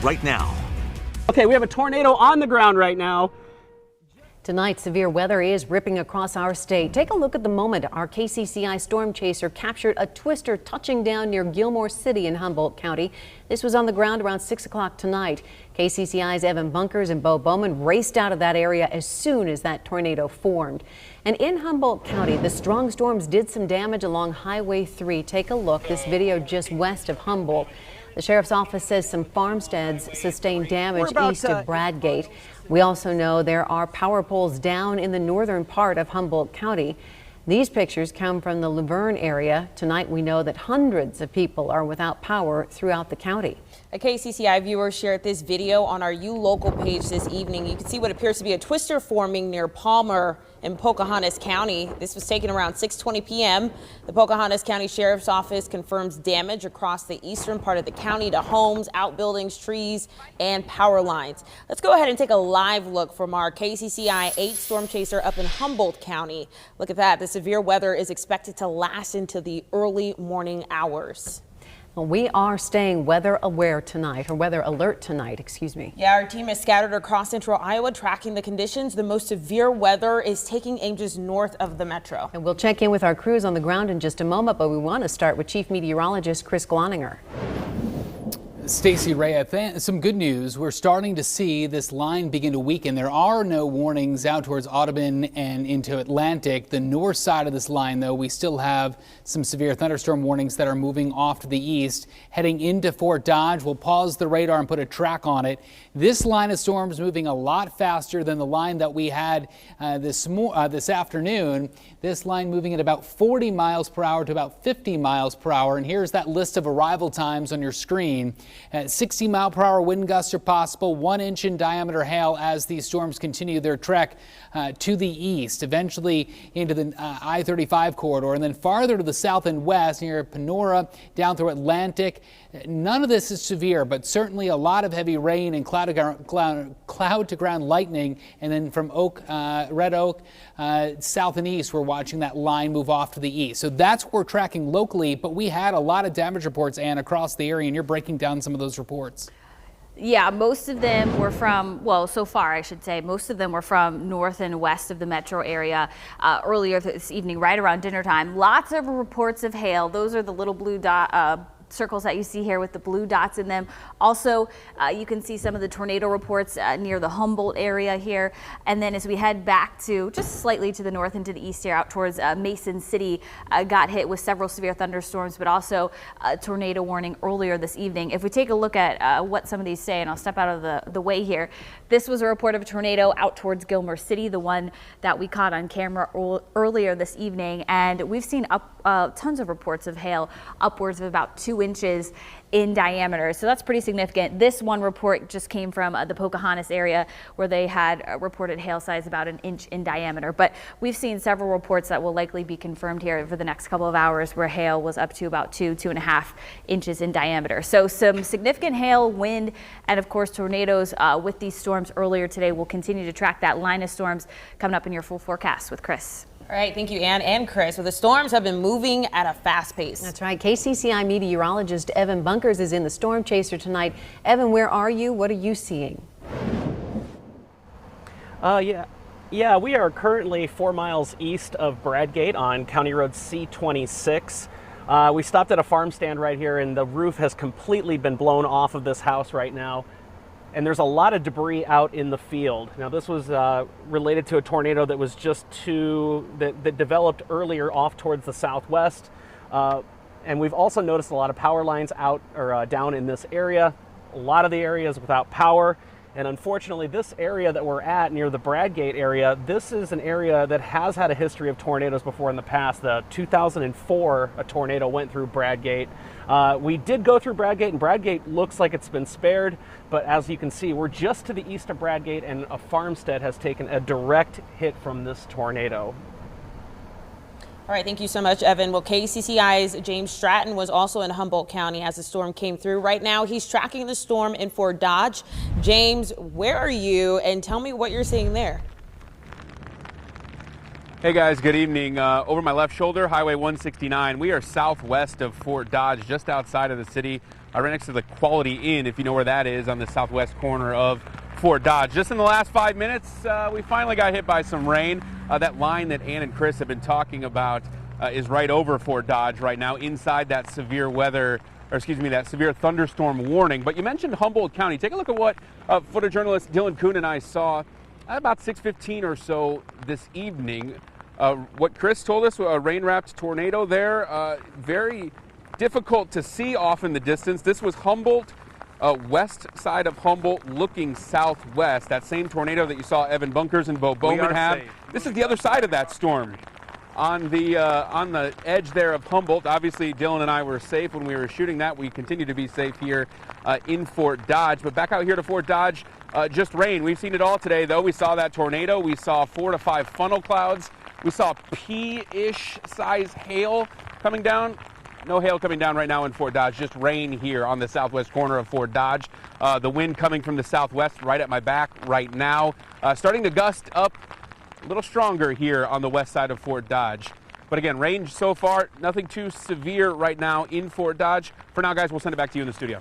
right now. Okay, we have a tornado on the ground right now. Tonight, severe weather is ripping across our state. Take a look at the moment our KCCI storm chaser captured a twister touching down near Gilmore City in Humboldt County. This was on the ground around 6 o'clock tonight. KCCI's Evan Bunkers and Bo Bowman raced out of that area as soon as that tornado formed. And in Humboldt County, the strong storms did some damage along Highway 3. Take a look. This video just west of Humboldt. The sheriff's office says some farmsteads sustained damage east of Bradgate. We also know there are power poles down in the northern part of Humboldt County. These pictures come from the Laverne area. Tonight we know that hundreds of people are without power throughout the county. A KCCI viewer shared this video on our U Local page this evening. You can see what appears to be a twister forming near Palmer in Pocahontas County. This was taken around 6:20 p.m. The Pocahontas County Sheriff's Office confirms damage across the eastern part of the county to homes, outbuildings, trees, and power lines. Let's go ahead and take a live look from our KCCI 8 storm chaser up in Humboldt County. Look at that. The severe weather is expected to last into the early morning hours. Well, we are staying weather aware tonight, or weather alert tonight, excuse me. Yeah, our team is scattered across central Iowa tracking the conditions. The most severe weather is taking aim just north of the metro. And we'll check in with our crews on the ground in just a moment, but we want to start with Chief Meteorologist Chris Gloninger. Stacey Ray, some good news. We're starting to see this line begin to weaken. There are no warnings out towards Audubon and into Atlantic. The north side of this line, though, we still have some severe thunderstorm warnings that are moving off to the east. Heading into Fort Dodge, we'll pause the radar and put a track on it. This line of storms moving a lot faster than the line that we had this afternoon. This line moving at about 40 miles per hour to about 50 miles per hour. And here's that list of arrival times on your screen. 60-mile-per-hour wind gusts are possible, 1-inch in diameter hail as these storms continue their trek to the east, eventually into the I-35 corridor, and then farther to the south and west near Panora, down through Atlantic. None of this is severe, but certainly a lot of heavy rain and cloud-to-ground lightning. And then from Red Oak, south and east, we're watching that line move off to the east. So that's what we're tracking locally, but we had a lot of damage reports, Ann, across the area, and you're breaking down some of those reports. Yeah, most of them were from, well, so far I should say, most of them were from north and west of the metro area earlier this evening, right around dinner time. Lots of reports of hail. Those are the little blue circles that you see here with the blue dots in them. Also, you can see some of the tornado reports near the Humboldt area here. And then as we head back to just slightly to the north and to the east here out towards Mason City, got hit with several severe thunderstorms, but also a tornado warning earlier this evening. If we take a look at what some of these say, and I'll step out of the way here, this was a report of a tornado out towards Gilmore City, the one that we caught on camera earlier this evening. And we've seen tons of reports of hail upwards of about 2 inches in diameter. So that's pretty significant. This one report just came from the Pocahontas area where they had reported hail size about 1 inch in diameter. But we've seen several reports that will likely be confirmed here for the next couple of hours where hail was up to about 2.5 inches in diameter. So some significant hail, wind, and of course tornadoes with these storms earlier today. We'll continue to track that line of storms coming up in your full forecast with Chris. All right, thank you, Ann and Chris. Well, the storms have been moving at a fast pace. That's right. KCCI meteorologist Evan Bunkers is in the storm chaser tonight. Evan, where are you? What are you seeing? Yeah, we are currently 4 miles east of Bradgate on County Road C26. We stopped at a farm stand right here, and the roof has completely been blown off of this house right now. And there's a lot of debris out in the field. Now, this was related to a tornado that was that developed earlier off towards the southwest. And we've also noticed a lot of power lines out or down in this area. A lot of the area is without power. And unfortunately, this area that we're at near the Bradgate area, this is an area that has had a history of tornadoes before in the past. The 2004, a tornado went through Bradgate. We did go through Bradgate, and Bradgate looks like it's been spared. But as you can see, we're just to the east of Bradgate, and a farmstead has taken a direct hit from this tornado. All right, thank you so much, Evan. Well, KCCI's James Stratton was also in Humboldt County as the storm came through. Right now, he's tracking the storm in Fort Dodge. James, where are you? And tell me what you're seeing there. Hey guys, good evening. Over my left shoulder, Highway 169. We are southwest of Fort Dodge, just outside of the city. right next to the Quality Inn, if you know where that is, on the southwest corner of Fort Dodge. Just in the last 5 minutes, we finally got hit by some rain. That line that Ann and Chris have been talking about is right over Fort Dodge right now, inside that severe weather, or excuse me, that severe thunderstorm warning. But you mentioned Humboldt County. Take a look at what photojournalist Dylan Kuhn and I saw at about 6:15 or so this evening. What Chris told us, a rain-wrapped tornado there, very difficult to see off in the distance. This was Humboldt, west side of Humboldt looking southwest. That same tornado that you saw Evan Bunkers and Bo Bowman have. Safe. This is the other side of that storm. On the edge there of Humboldt. Obviously, Dylan and I were safe when we were shooting that. We continue to be safe here in Fort Dodge. But back out here to Fort Dodge, just rain. We've seen it all today, though. We saw that tornado. We saw 4 to 5 funnel clouds. We saw pea-ish size hail coming down. No hail coming down right now in Fort Dodge, just rain here on the southwest corner of Fort Dodge. The wind coming from the southwest right at my back right now. Starting to gust up a little stronger here on the west side of Fort Dodge. But again, rain so far, nothing too severe right now in Fort Dodge. For now, guys, we'll send it back to you in the studio.